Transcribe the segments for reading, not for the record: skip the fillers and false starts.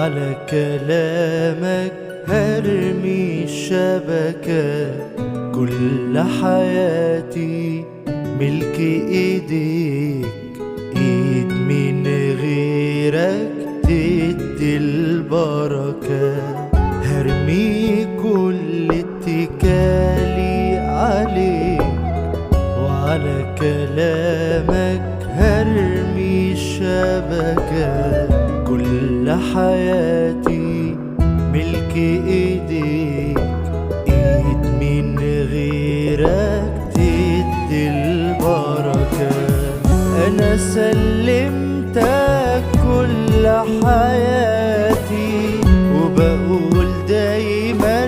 وعلى كلامك هرمي الشبكة. كل حياتي ملك ايديك، ايد من غيرك تدي البركة. هرمي كل اتكالي عليك، وعلى كلامك هرمي الشبكة. كل حياتي ملك ايديك، ايد من غيرك تدي البركة. انا سلمتك كل حياتي، وبقول دايما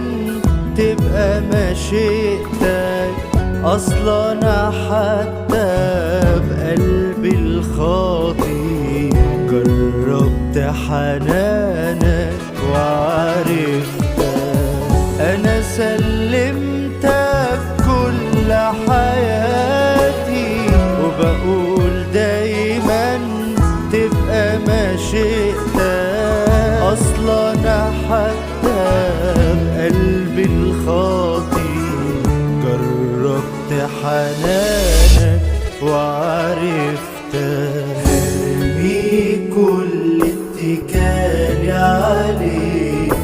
تبقى مشيئتك. اصلا انا حتى بقلبي الخاطي جربت حنانك وعرفتك. انا سلمتك كل حياتي، وبقول دايما تبقى مشيئتك. اصلا انا حتى بقلبي الخاطي جربت حنانك وعرفتك. هرمي كل اتكالي عليك،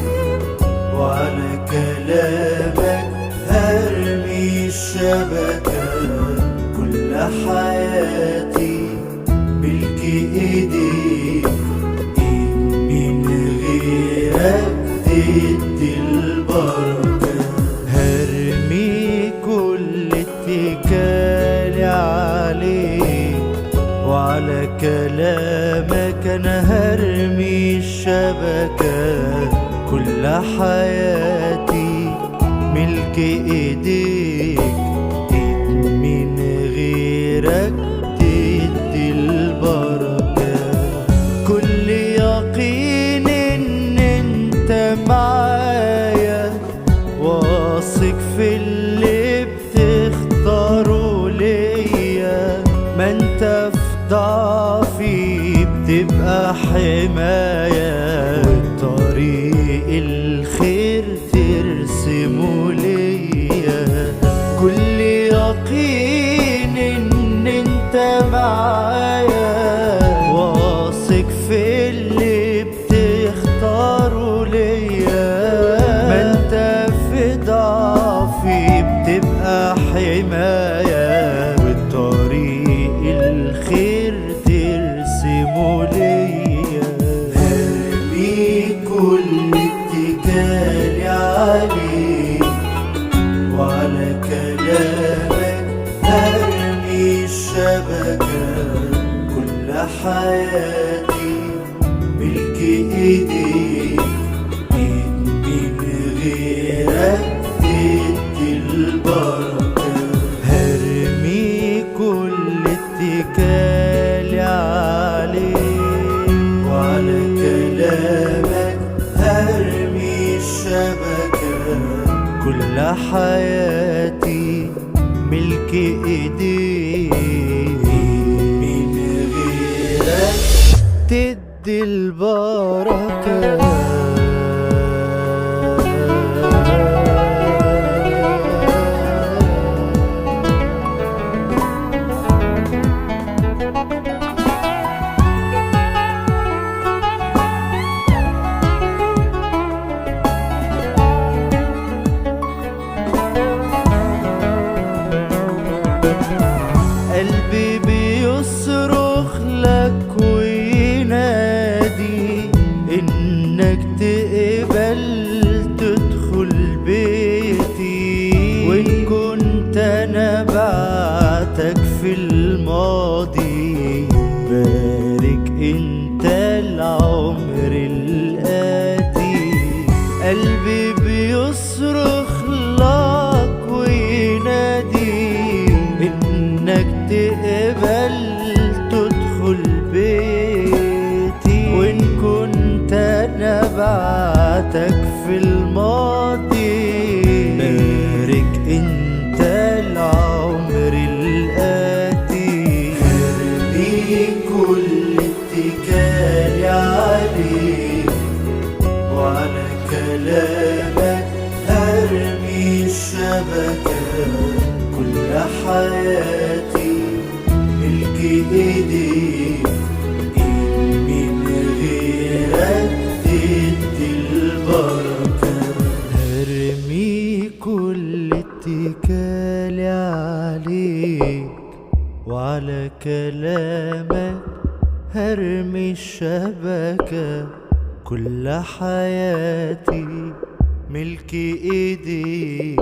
وعلى كلامك هرمي الشبكة. كل حياتي ملك ايديك، ايد من غيرك تدي البركة. هرمي كل اتكالي عليك، وعلى كلامك انا هرمي الشبكة. كل حياتي ملك ايديك، ايد من غيرك تدي البركة. كل يقين ان انت معايا، واثق في اللي بتختاره ليا. ما انت في ضعفي بتبقى حماية، والطريق الخير ترسمه ليا. كل يقين ان انت معايا، واثق في اللي بتختاره ليا. ما انت في ضعفي بتبقى حماية، والطريق الخير ترسمه ليا. هرمي كل اتكالي عليك، وعلى كلامك هرمي الشبكة. كل حياتي ملك ايديك، ايد من غيرك تدي البركة. هرمي كل اتكالي عليك، وعلى كلامك هرمي الشبكة. كل حياتي ملك ايديك، من غيرك تدي البركة. قلبي بيصرخ لك وينادي إنك تقبل تدخل بيتي. وإن كنت أنا بعتك في الماضي، بارك أنت العمر الآتي. قلبي بيصرخ لك وينادي إنك تقبل تدخل بيتي. وإن كنت أنا بعتك في الماضي، بارك أنت العمر الآتي. هرمي كل اتكالي عليك، ايديك، من غيرك تدي البركة. هرمي كل اتكالي عليك، وعلى كلامك هرمي الشبكة. كل حياتي ملك ايديك،